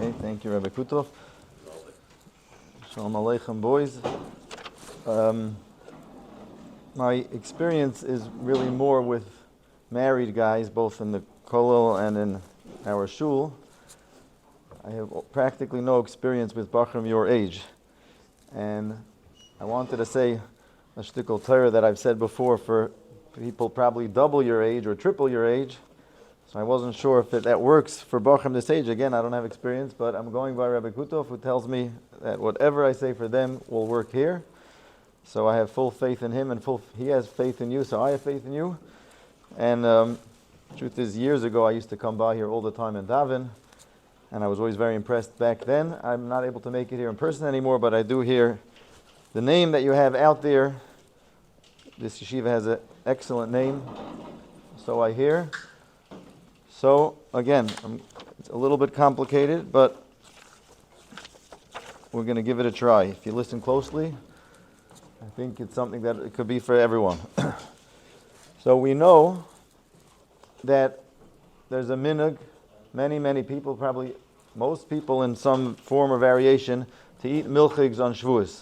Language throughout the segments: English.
Okay, thank you, Rabbi Kutov. Shalom Aleichem, boys. My experience is really more with married guys, both in the kollel and in our shul. I have practically no experience with bachrim your age. And I wanted to say a shtickle Torah that I've said before for people probably double your age or triple your age. So I wasn't sure if that works for bachrim this age. Again, I don't have experience, but I'm going by Rabbi Kutov, who tells me that whatever I say for them will work here. So I have full faith in him, and he has faith in you, so I have faith in you. And truth is, years ago, I used to come by here all the time in Davin, and I was always very impressed back then. I'm not able to make it here in person anymore, but I do hear the name that you have out there. This yeshiva has an excellent name, so I hear. So, again, it's a little bit complicated, but we're going to give it a try. If you listen closely, I think it's something that it could be for everyone. So we know that there's a minhag, many people, probably most people in some form or variation, to eat milchigs on Shavuos.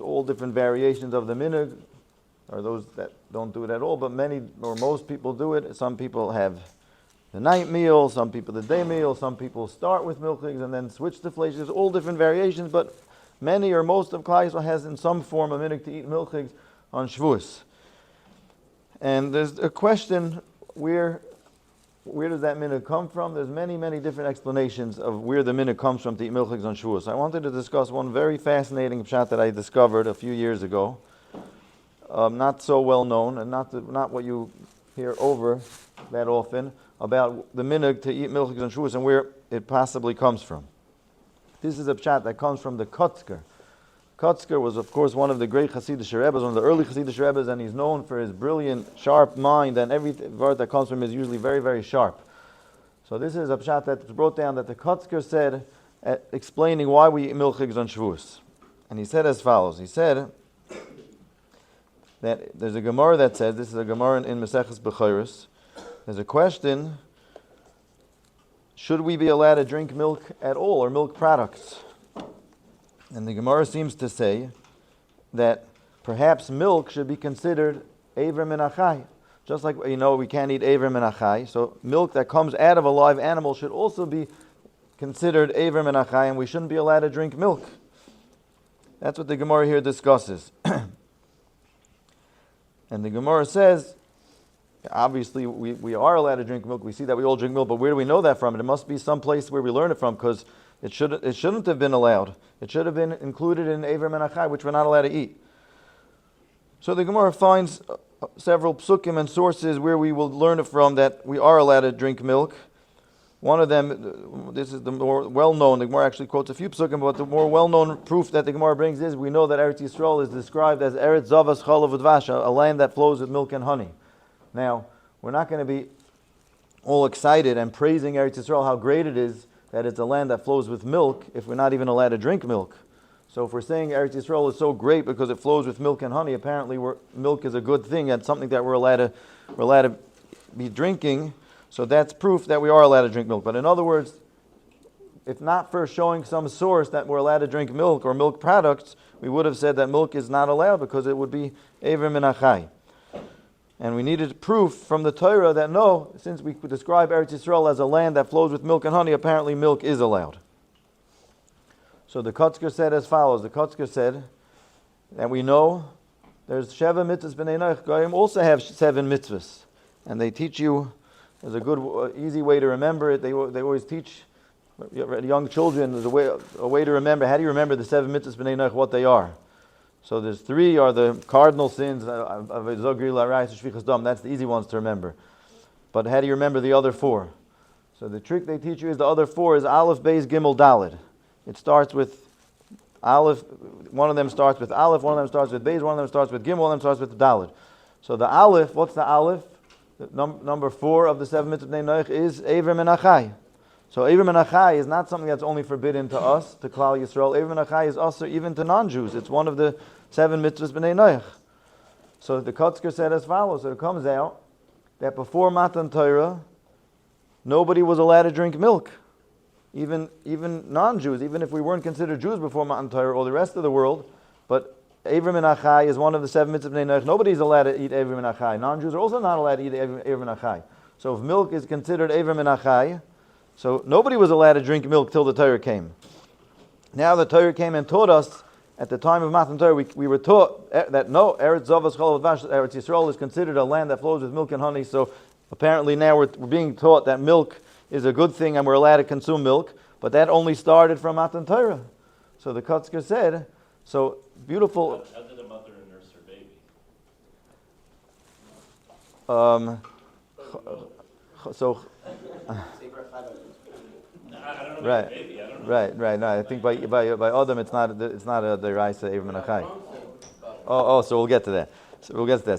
All different variations of the minhag, or those that don't do it at all, but many or most people do it. Some people have the night meal, some people the day meal, some people start with milchigs and then switch to flesh. There's all different variations, but many or most of Klal Yisrael has in some form a minhag to eat milchigs on Shavuos. And there's a question, where does that minhag come from? There's many different explanations of where the minhag comes from to eat milchigs on Shavuos. I wanted to discuss one very fascinating pshat that I discovered a few years ago. Not so well known, and not what you hear over that often, about the minhag to eat milchigs on Shavuos and where it possibly comes from. This is a pshat that comes from the Kotzker. Kotzker was, of course, one of the great Hasidic Rebbes, one of the early Hasidic Rebbes, and he's known for his brilliant, sharp mind, and every word that comes from him is usually very sharp. So this is a pshat that was brought down that the Kotzker said, explaining why we eat milchigs on Shavuos. And he said as follows. He said that there's a Gemara that says, this is a Gemara in Maseches Bechoros, there's a question, should we be allowed to drink milk at all, or milk products? And the Gemara seems to say that perhaps milk should be considered Eiver min Achai. Just like, we can't eat Eiver min Achai, so milk that comes out of a live animal should also be considered Eiver min Achai, and we shouldn't be allowed to drink milk. That's what the Gemara here discusses. And the Gemara says, obviously we are allowed to drink milk. We see that we all drink milk, but where do we know that from? It must be some place where we learn it from, because it shouldn't have been allowed. It should have been included in Eiver min Achai, which we're not allowed to eat. So the Gemara finds several psukim and sources where we will learn it from that we are allowed to drink milk. One of them, this is the more well-known, the Gemara actually quotes a few psukim, but the more well-known proof that the Gemara brings is we know that Eretz Yisrael is described as Eretz Zavas Chalav Udvash, a land that flows with milk and honey. Now, we're not going to be all excited and praising Eretz Yisrael, how great it is that it's a land that flows with milk, if we're not even allowed to drink milk. So if we're saying Eretz Yisrael is so great because it flows with milk and honey, apparently milk is a good thing and something that we're allowed to be drinking. So that's proof that we are allowed to drink milk. But in other words, if not for showing some source that we're allowed to drink milk or milk products, we would have said that milk is not allowed because it would be Eiver min Achai. And we needed proof from the Torah that no, since we could describe Eretz Yisrael as a land that flows with milk and honey, apparently milk is allowed. So the Kotzker said as follows. The Kotzker said that we know there's Sheva mitzvahs b'nei Noach. Goyim also have 7 mitzvahs. And they teach you, there's a good, easy way to remember it. They always teach young children, there's a way to remember. How do you remember the 7 mitzvahs b'nei Noach, what they are? So there's 3 are the cardinal sins of Zogri L'Arayis Shvichas Dam. That's the easy ones to remember. But how do you remember the other 4? So the trick they teach you is the other 4 is Aleph, Beis, Gimel, Daled. It starts with Aleph. One of them starts with Aleph. One of them starts with Beis. One of them starts with Gimel. One of them starts with Daled. So the Aleph, what's the Aleph? Number 4 of the 7 mitzvahs b'nei Noach is Eiver min Achai. So Eiver min Achai is not something that's only forbidden to us, to Klal Yisrael. Eiver min Achai is also even to non-Jews. It's one of the 7 mitzvahs b'nei Noach. So the Kotzker said as follows. So it comes out that before Matan Torah, nobody was allowed to drink milk. Even non-Jews, even if we weren't considered Jews before Matan Torah or the rest of the world, but Avrim and Achai is one of the 7 mitzvahs of Bnei Noach. Nobody's allowed to eat Avrim and Achai. Non-Jews are also not allowed to eat Avrim and Achai. So if milk is considered Avrim and Achai, so nobody was allowed to drink milk till the Torah came. Now the Torah came and taught us, at the time of Matan Torah, we were taught that no, Eretz Zavas Chol Vash, Eretz Yisrael is considered a land that flows with milk and honey. So apparently now we're being taught that milk is a good thing and we're allowed to consume milk, but that only started from Matan Torah. So the Kotzker said, so beautiful. How did a mother nurse her baby? So I don't know. right, Baby, I don't know. right. No, I think by Adam it's not a deraisa Avrim and Achai. So we'll get to that.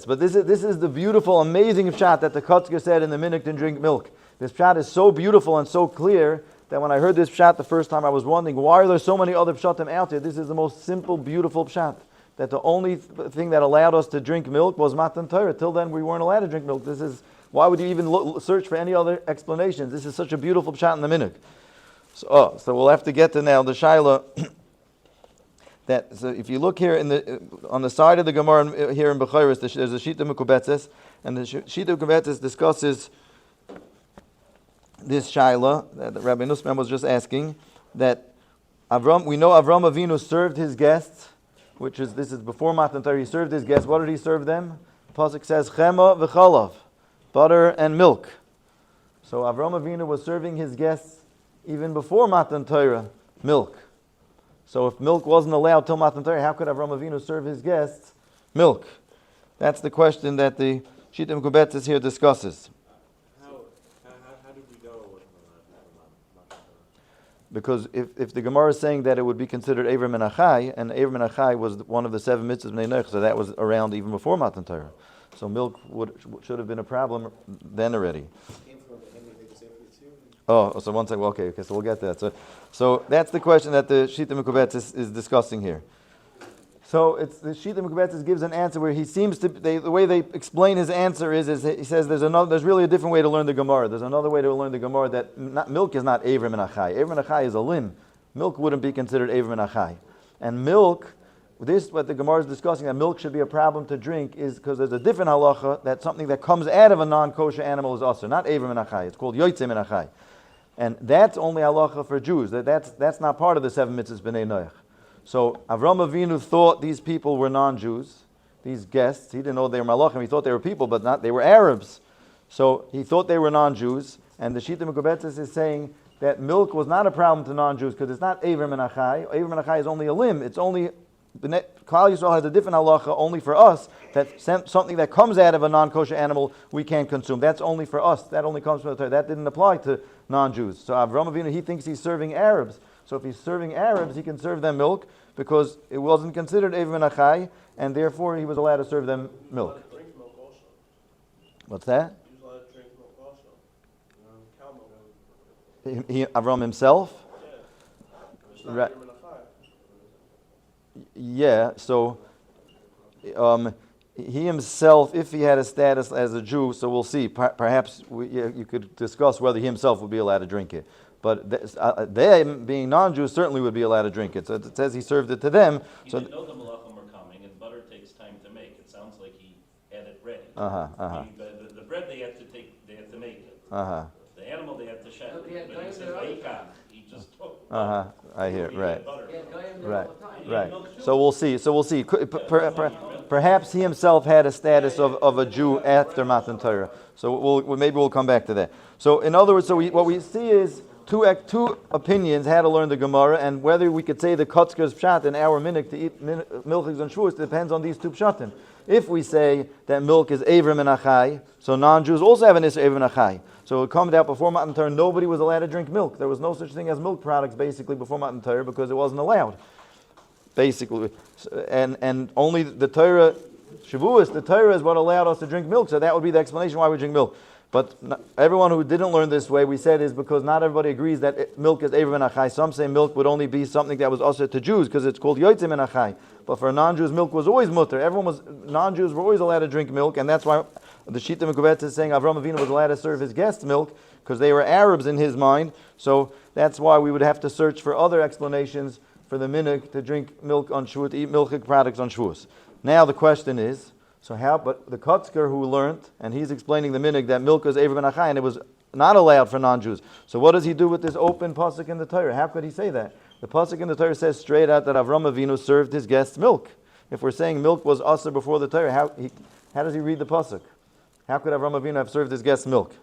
But this is the beautiful, amazing pshat that the Kotzker said in the minute and drink milk. This pshat is so beautiful and so clear that when I heard this pshat the first time, I was wondering, why are there so many other pshatim out there? This is the most simple, beautiful pshat. That the only thing that allowed us to drink milk was Matan Torah. Till then, we weren't allowed to drink milk. Why would you even search for any other explanations? This is such a beautiful pshat in the minhag. So we'll have to get to now the shaila. So if you look here on the side of the Gemara here in Bechoros, there's a Shita Mekubetzes, and the Shita Mekubetzes discusses this shaila that Rabbi Nussman was just asking, that we know Avram Avinu served his guests, this is before Matan Torah. He served his guests. What did he serve them? The pasuk says chema v'chalav, butter and milk. So Avram Avinu was serving his guests even before Matan Torah, milk. So if milk wasn't allowed till Matan Torah, how could Avram Avinu serve his guests milk? That's the question that the Shita Mekubetzes here discusses. How did we know it wasn't allowed? Because if the Gemara is saying that it would be considered Avrim and Avrim and Achai was one of the 7 mitzvahs of Bnei Noach, so that was around even before Matan Torah. So milk should have been a problem then already. So one second. Okay, so we'll get to that. So that's the question that the Shita Mekubetzes is discussing here. So the Shita Mekubetzes gives an answer where he seems to. The way they explain his answer is he says there's really a different way to learn the Gemara. There's another way to learn the Gemara that milk is not Avrim and Achai. Avrim and Achai is a limb. Milk wouldn't be considered Avrim and Achai. And milk, what the Gemara is discussing, that milk should be a problem to drink, is because there's a different halacha that something that comes out of a non-kosher animal is also not Avrim and Achai. It's called Yotzim and Achai. And that's only halacha for Jews. That's not part of the 7 mitzvahs Bnei Noach. So Avram Avinu thought these people were non-Jews, these guests. He didn't know they were malachim. He thought they were people, but they were Arabs. So he thought they were non-Jews. And the Shita Mekubetzes is saying that milk was not a problem to non-Jews because it's not Avrim and Achai. Avrim and Achai is only a limb. It's only Klal Yisrael has a different halacha only for us, that something that comes out of a non-kosher animal we can't consume. That's only for us. That only comes from the Torah. That didn't apply to non-Jews. So Avram Avinu, he thinks he's serving Arabs. So if he's serving Arabs, he can serve them milk because it wasn't considered Avrim and Achai, and therefore he was allowed to serve them milk. What's that? He was allowed to drink milk also. Cow milk. Avram himself? Yeah. Right. Yeah, so he himself, if he had a status as a Jew, so we'll see. Perhaps you could discuss whether he himself would be allowed to drink it. But they, being non-Jews, certainly would be allowed to drink it. So it says he served it to them. He So didn't know the malachim were coming, and butter takes time to make. It sounds like he had it ready. The bread they had to make it. The animal they had to shed. But he says, he just took. I hear, right. Butter. Right. So we'll see. Perhaps he himself had a status of a Jew after Matan Torah. So maybe we'll come back to that. So in other words, what we see is two opinions how to learn the Gemara, and whether we could say the Kotzker's pshat in our minhag to eat milchiks and Shavuos depends on these two pshatim. If we say that milk is Avrim and Achai, so non-Jews also have an Isser Avrim and Achai. So it comes out before Matan Torah, nobody was allowed to drink milk. There was no such thing as milk products basically before Matan Torah because it wasn't allowed. Basically, and only the Torah, Shavuos, the Torah is what allowed us to drink milk. So that would be the explanation why we drink milk. But everyone who didn't learn this way, we said, is because not everybody agrees that milk is Avrim and Achai. Some say milk would only be something that was also to Jews because it's called Yotzim and Achai. But for non-Jews, milk was always mutter. Non-Jews were always allowed to drink milk, and that's why the Shita Mekuvetz is saying Avram Avinu was allowed to serve his guests milk because they were Arabs in his mind. So that's why we would have to search for other explanations for the minhag to drink milk on Shavuot, to eat milchic products on Shavuos. Now the question is, so how? But the Kotzker who learned, and he's explaining the minhag that milk is Eivrim ben Achai, and it was not allowed for non-Jews. So what does he do with this open pasuk in the Torah? How could he say that? The pasuk in the Torah says straight out that Avram Avinu served his guests milk. If we're saying milk was asur before the Torah, how does he read the pasuk? How could Avram Avinu have served his guests milk?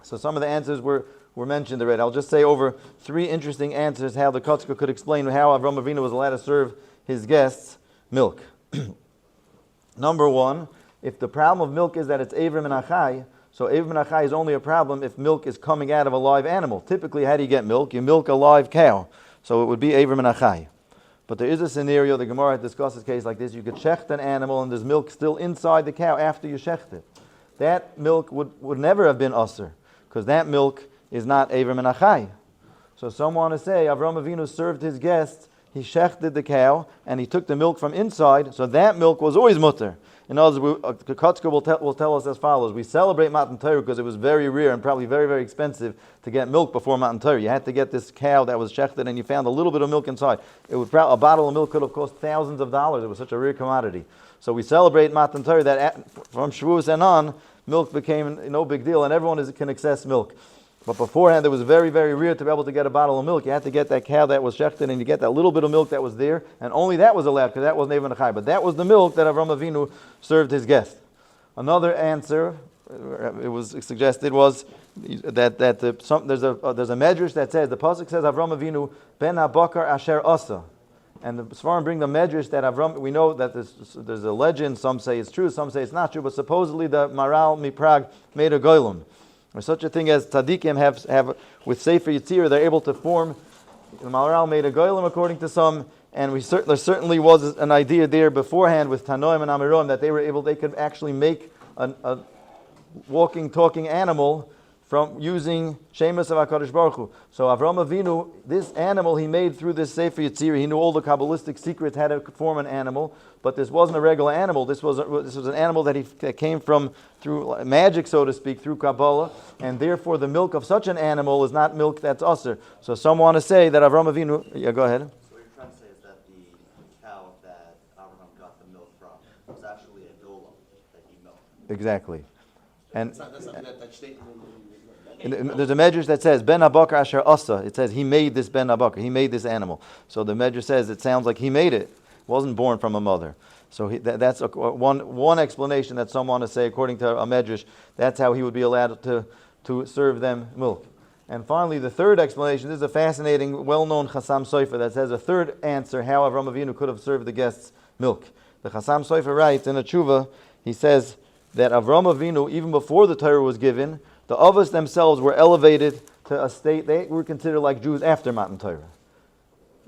So some of the answers were mentioned already. I'll just say over 3 interesting answers how the Kotzker could explain how Avram Avinu was allowed to serve his guests milk. Number 1, if the problem of milk is that it's Eivrim and Achai, so Eivrim and Achai is only a problem if milk is coming out of a live animal. Typically, how do you get milk? You milk a live cow. So it would be Eivrim and Achai. But there is a scenario, the Gemara discusses a case like this. You could shecht an animal and there's milk still inside the cow after you shecht it. That milk would never have been asur, because that milk is not Eivrim and Achai. So some want to say Avram Avinu served his guests, he shechted the cow, and he took the milk from inside, so that milk was always mutter. In other words, the Kotzker will tell us as follows. We celebrate Matan Torah because it was very rare and probably very, very expensive to get milk before Matan Torah. You had to get this cow that was shechted and you found a little bit of milk inside. A bottle of milk could have cost thousands of dollars. It was such a rare commodity. So we celebrate Matan Torah that from Shavuos and on, milk became no big deal and everyone can access milk. But beforehand, it was very, very rare to be able to get a bottle of milk. You had to get that cow that was shechted, and you get that little bit of milk that was there, and only that was allowed, because that wasn't even a chai. But that was the milk that Avram Avinu served his guest. Another answer, it was suggested, was that there's a medrash that says, the pasuk says Avram Avinu ben habakar asher asa. And the Sfarim bring the medrash that Avram, we know that there's a legend, some say it's true, some say it's not true, but supposedly the Maral Miprag made a goylem. Or such a thing as tzaddikim have with Sefer Yitzir, they're able to form. The Maharal made a goylem according to some, and there certainly was an idea there beforehand with Tanoim and Amirom that they could actually make a walking, talking animal from using Shemus of HaKadosh Baruch Hu. So Avram Avinu, this animal he made through this Sefer Yitzir. He knew all the Kabbalistic secrets how to form an animal, but this wasn't a regular animal. This was an animal that came from through magic, so to speak, through Kabbalah, and therefore the milk of such an animal is not milk that's usher. So some want to say that Avram Avinu. Yeah, go ahead. So what you're trying to say is that the cow that Abraham got the milk from was actually a golem that he milked. Exactly, and. That's something that statement. There's a medrash that says Ben Habakar Asher Asa. It says he made this Ben Habakar. He made this animal. So the medrash says it sounds like he made it. Wasn't born from a mother. So that's one explanation that some want to say, according to a medrash, that's how he would be allowed to serve them milk. And finally, the third explanation, this is a fascinating, well-known Chassam Sofer that says a third answer how Avram Avinu could have served the guests milk. The Chassam Sofer writes in a tshuva, he says that Avram Avinu, even before the Torah was given, the Avos themselves were elevated to a state, they were considered like Jews after Matan Torah.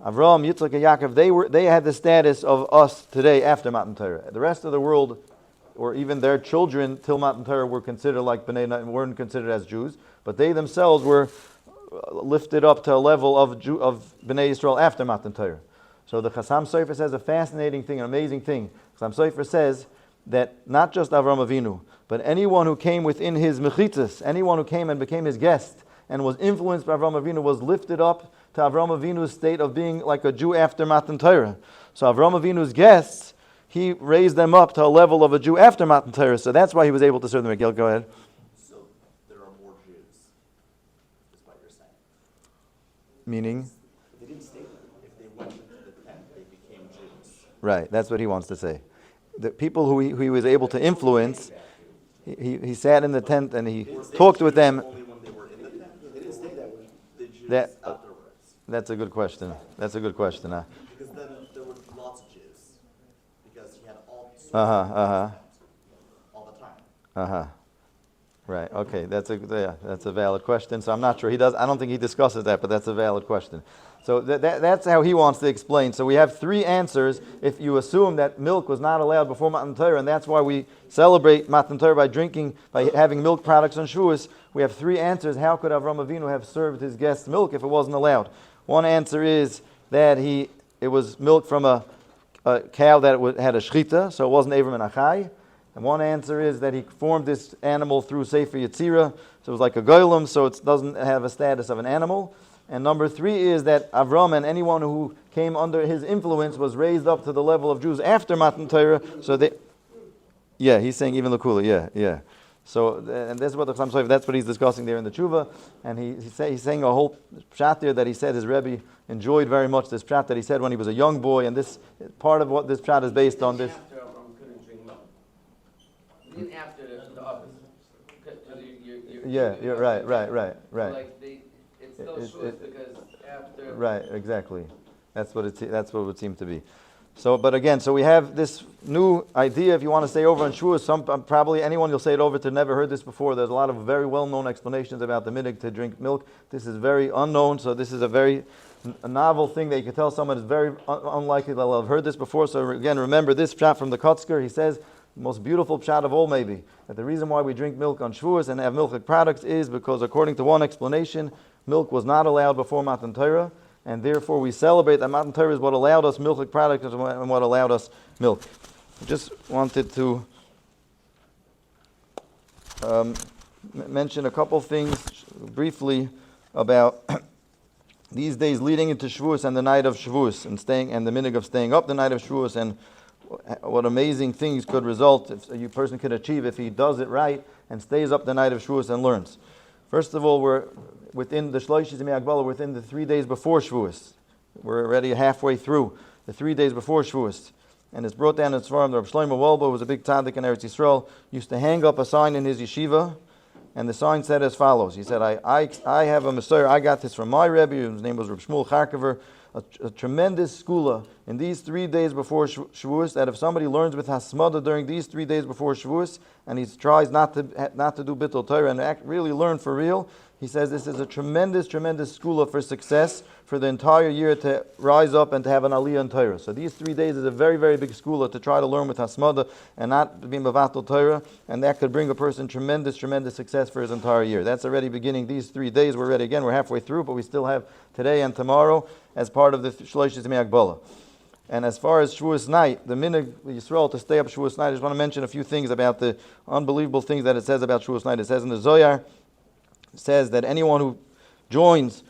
Avram, Yitzchak, and Yaakov, they had the status of us today after Matan Torah. The rest of the world, or even their children till Matan Torah, were considered like Bnei, weren't considered as Jews, but they themselves were lifted up to a level of Bnei Yisrael after Matan Torah. So the Chassam Sofer says a fascinating thing, an amazing thing. Chassam Sofer says that not just Avram Avinu, but anyone who came within his mechitzas, anyone who came and became his guest and was influenced by Avram Avinu was lifted up to Avram Avinu's state of being like a Jew after Matan Torah. So Avram Avinu's guests, he raised them up to a level of a Jew after Matan Torah. So that's why he was able to serve them. Miguel, go ahead. So there are more Jews, is what you're saying. Meaning? They didn't stay there. If they went into the tent, they became Jews. Right, that's what he wants to say. The people who he was able to influence, he sat in the tent and he talked with them. Only when they were in the tent? They didn't stay that way. The Jews afterwards. That's a good question. That's a good question. Because then there were lots of Jews. Because he had all sorts of all the time. Right. Okay. That's a valid question. So I'm not sure I don't think he discusses that, but that's a valid question. So that's how he wants to explain. So we have 3 answers. If you assume that milk was not allowed before Matan Torah, and that's why we celebrate Matan Torah by having milk products on Shavuos, we have 3 answers. How could Avram Avinu have served his guests milk if it wasn't allowed? One answer is that it was milk from a cow that had a shchita, so it wasn't Avram and Achai. And one answer is that he formed this animal through Sefer Yetzirah, so it was like a golem, so it doesn't have a status of an animal. And number 3 is that Avram and anyone who came under his influence was raised up to the level of Jews after Matan Torah. So he's saying even Lakula, yeah. So, and that's what he's discussing there in the Tshuva. And he's saying a whole pshat there that he said his Rebbe enjoyed very much, this pshat that he said when he was a young boy. And this part of what this pshat is based on this. After Avram couldn't drink milk. Then after the opposite. You're right. Like it's still Shavuos because after. Right, exactly. That's what it would seem to be. So, but again, so we have this new idea. If you want to say over in Shavuos, probably anyone you'll say it over to never heard this before. There's a lot of very well-known explanations about the minhag to drink milk. This is very unknown, so this is a novel thing that you can tell someone is very unlikely they'll have heard this before. So again, remember this pshat from the Kotzker. He says, the most beautiful pshat of all maybe, that the reason why we drink milk on Shavuos and have milk products is because according to one explanation, milk was not allowed before Matan Torah, and therefore we celebrate that Matan Torah is what allowed us milk products and what allowed us milk. I just wanted to mention a couple things briefly about these days leading into Shavuos and the night of Shavuos and the minhag of staying up the night of Shavuos and what amazing things could result if a person could achieve if he does it right and stays up the night of Shavuos and learns. First of all, we're within the Shloshis Yemei Hagbala, within the 3 days before Shavuos. We're already halfway through the 3 days before Shavuos. And it's brought down in Tzvarim, the Rabbi Shlomo Wolbe, who was a big tzaddik in Eretz Yisrael, used to hang up a sign in his yeshiva, and the sign said as follows. He said, I have a Messiah, I got this from my Rebbe, his name was Rabbi Shmuel Charkover, a tremendous skula in these 3 days before Shavuos, that if somebody learns with Hasmada during these 3 days before Shavuos, and he tries not to do Bittul Torah and really learn for real, he says this is a tremendous skula for success for the entire year to rise up and to have an aliyah in Torah. So these 3 days is a very, very big skula to try to learn with Hasmada and not be Mevatel Torah, and that could bring a person tremendous success for his entire year. That's already beginning these 3 days. We're halfway through, but we still have today and tomorrow as part of the Shloshis Yemei Hagbala. And as far as Shavuos night, the minhag Yisrael to stay up Shavuos night, I just want to mention a few things about the unbelievable things that it says about Shavuos night. It says in the Zohar, it says that anyone who joins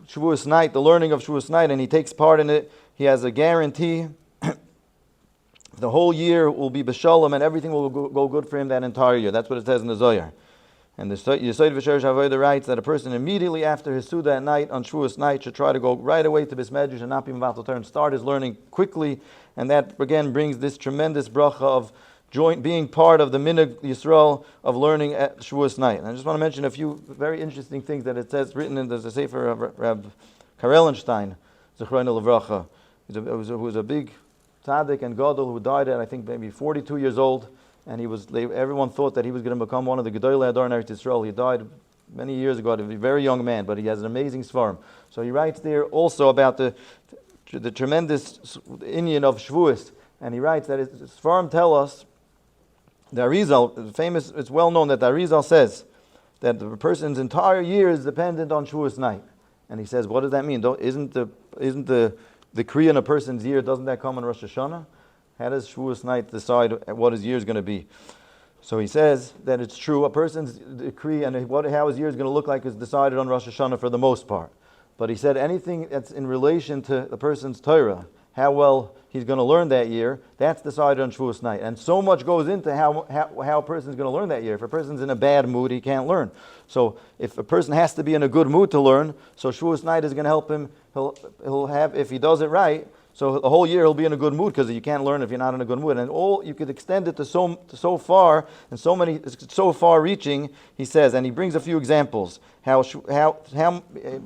Shavuos night, the learning of Shavuos night, and he takes part in it, he has a guarantee the whole year will be b'shalom and everything will go good for him that entire year. That's what it says in the Zohar. And the Yesod V'Sheresh Avodah writes that a person immediately after his Suda at night, on Shavuos night, should try to go right away to Bismedrash and not be Mevatel Torah and start his learning quickly. And that again brings this tremendous bracha of being part of the minhag Yisrael of learning at Shavuos night. And I just want to mention a few very interesting things that it says written in the Sefer of Rabbi Karelenstein, Zechrono Levracha, who was a big tzaddik and gadol who died at I think maybe 42 years old. And everyone thought that he was going to become one of the Gedolei Ador in Eretz Yisrael. He died many years ago, a very young man, but he has an amazing svarim. So he writes there also about the tremendous inyan of Shavuos, and he writes that svarim tell us, the Arizal, famous, it's well known that the Arizal says that the person's entire year is dependent on Shavuos night. And he says, what does that mean? Isn't the Kriya in a person's year, doesn't that come on Rosh Hashanah? How does Shavuos night decide what his year is going to be? So he says that it's true. A person's decree and how his year is going to look like is decided on Rosh Hashanah for the most part. But he said anything that's in relation to the person's Torah, how well he's going to learn that year, that's decided on Shavuos night. And so much goes into how a person's going to learn that year. If a person's in a bad mood, he can't learn. So if a person has to be in a good mood to learn, so Shavuos night is going to help him. He'll have, if he does it right, so the whole year he'll be in a good mood because you can't learn if you're not in a good mood. And you could extend it to so far and so far reaching. He says, and he brings a few examples, how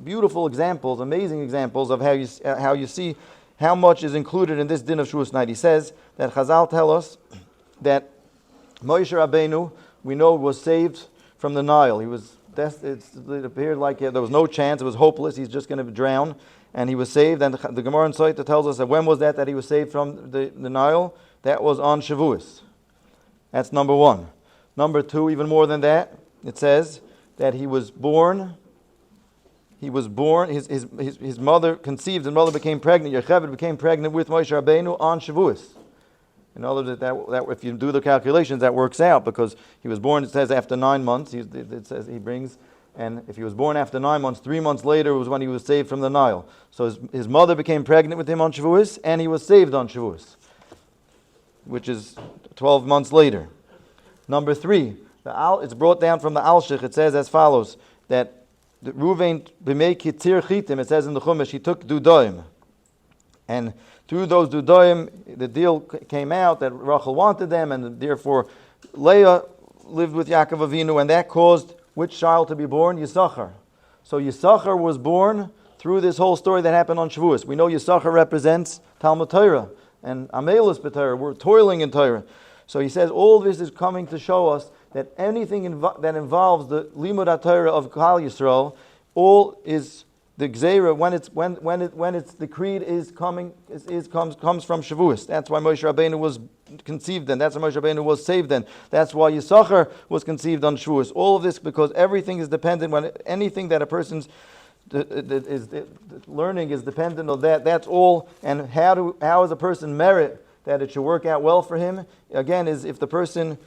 beautiful examples, amazing examples of how you see how much is included in this din of Shavuos night. He says that Chazal tell us that Moshe Rabbeinu, we know, was saved from the Nile. It appeared like there was no chance; it was hopeless. He's just going to drown. And he was saved, and the Gemara in Sotah tells us that when was that he was saved from the Nile? That was on Shavuos. That's number one. Number two, even more than that, it says that he was born, his mother conceived, his mother became pregnant, Yocheved became pregnant with Moshe Rabbeinu on Shavuos. In other words, that if you do the calculations, that works out because he was born, it says, after 9 months. It says he brings, and if he was born after 9 months, 3 months later was when he was saved from the Nile. So his mother became pregnant with him on Shavuos, and he was saved on Shavuos, which is 12 months later. Number 3, it's brought down from the Alshich. It says as follows, that Reuven b'mei kitzir chitim, it says in the Chumash, he took dudoim. And through those dudoim, the deal came out that Rachel wanted them, and therefore Leah lived with Yaakov Avinu, and that caused which child to be born? Yisachar. So Yisachar was born through this whole story that happened on Shavuos. We know Yisachar represents Talmud Torah and Amelus b'Torah. We're toiling in Torah. So he says all this is coming to show us that anything that involves the Limud HaTorah of Klal Yisrael, all is the Gzeira, when it's decreed, comes from Shavuos. That's why Moshe Rabbeinu was conceived then. That's why Moshe Rabbeinu was saved then. That's why Yisachar was conceived on Shavuos. All of this because everything is dependent, when anything that a person's learning is dependent on that. That's all. And how does a person merit that it should work out well for him? Again, is if the person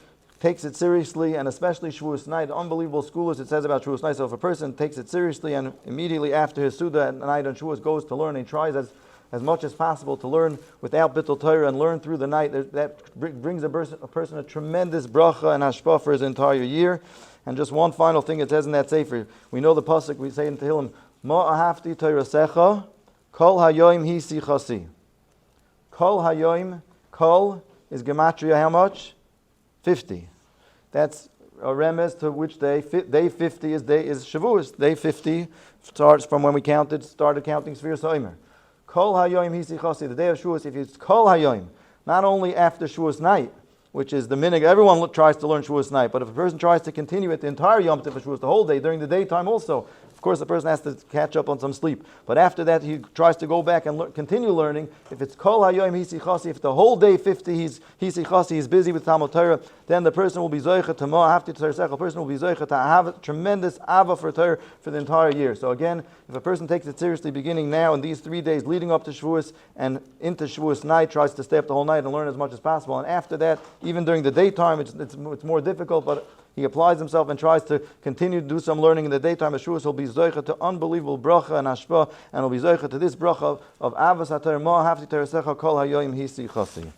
takes it seriously, and especially Shavuos night, unbelievable scholars it says about Shavuos night. So if a person takes it seriously and immediately after his Suda at night on Shavuos goes to learn and tries as much as possible to learn without Bittul Torah and learn through the night, that brings a person a tremendous bracha and hashpah for his entire year. And just one final thing it says in that sefer, we know the pasuk, we say in Tehillim, Ma ahavti Torasecha, Kol hayoim hi sichasi. Kol hayoim, Kol is gematria how much? 50. That's a remez to which day 50 is Shavuos. Day 50 starts from when we started counting Sfir Soimer. Kol hayoim hisichasi, the day of Shavuos. If it's Kol hayoim, not only after Shavuos night, which is the minig, everyone tries to learn Shavuos night, but if a person tries to continue it the entire Yom Tov of Shavuos, the whole day, during the daytime also, of course the person has to catch up on some sleep. But after that, he tries to go back and continue learning. If it's Kol hayoim hisichasi, if the whole day 50 he's hisichasi, he's busy with Talmud Torah, then the person will be zoicha to ma'afti tzarasech. A person will be zoicha to have a tremendous ava for Torah for the entire year. So again, if a person takes it seriously, beginning now in these 3 days leading up to Shavuos and into Shavuos night, tries to stay up the whole night and learn as much as possible. And after that, even during the daytime, it's more difficult, but he applies himself and tries to continue to do some learning in the daytime. Shavuos will be zoicha to unbelievable bracha and hashpah, and will be zoicha to this bracha of avas haTorah, ma hafti terasecha kol hayoim hisi chasi.